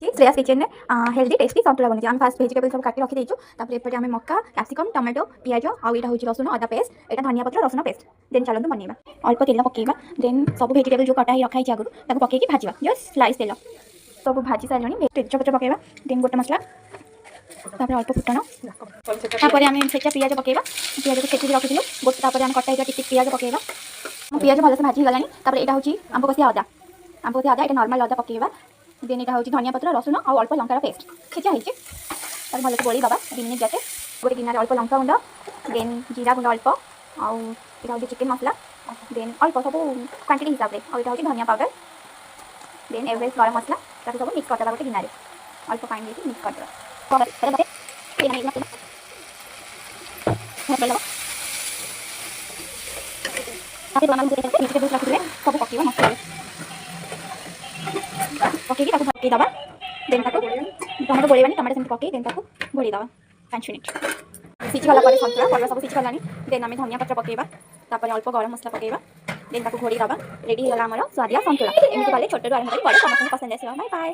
Shreyas kitchen में healthy tasty संतुला बनी आम फास्ट भेजिटेबल सब काटी रखी देचु तापर एपटे आम मक्का कैप्सिकम टमाटो पियाज आउ एटा होची रसुन अदा पेस्ट एटा धनिया पत्र रसुन पेस्ट देन चलନ୍ତୁ बनेଇବା अल्प तेल पकेଇବା देन सब भेजिटेबल जो कटा ही रखा है आगु ताको पकेकी भाजिबा जस्ट स्लाइस तेल सब भाजी सारलणी तेजपत्र पकेଇବା देन गोटे मसला तापर अल्प फुटण तापर आम छेचा पियाज पकेଇବା पियाज को छेची रखिथिलु गोटे तापर आम कटा टिक पियाज पकेଇବା पियाज भलसे भाजी गलानी तापर एटा होची आंब कसिया अदा एटा नॉर्मल अदा पकेଇବା देन यहाँ हूँ धनिया पत्र रसुन और अल्प लंकार पेस्ट छेचा होती भल से गोली दबा 2 मिनिट जाते गोटे गिनार अल्प लंका गुंड देन जीरा गुंड अल्प आउ चिकेन मसला देन अल्प सब क्वांटिटी हिसाब से और हूँ धनिया पाउडर देन एवरेस्ट गरम मसला सब मिक्स करदेगा गोटे गिनार अल्प पानी देती मिक्स करदेगा सब पकेगा मसला पकेकी ढके दबा देन टमाटो गोलेबानी टमाटो सेमती पकई देन घोड़ी दबा 5 मिनिट सीझीगला सतुला परिवा सब सीझीगला देन आम धनिया पत्र पकेଇବା तापर अल्प गरम मसला पकेଇବା देन घोड़ी दबा रेडी होगा आमर स्वादिया संतुला एमती कले छोटू आरंभ कर समस्त पसंद आस बाय बाय।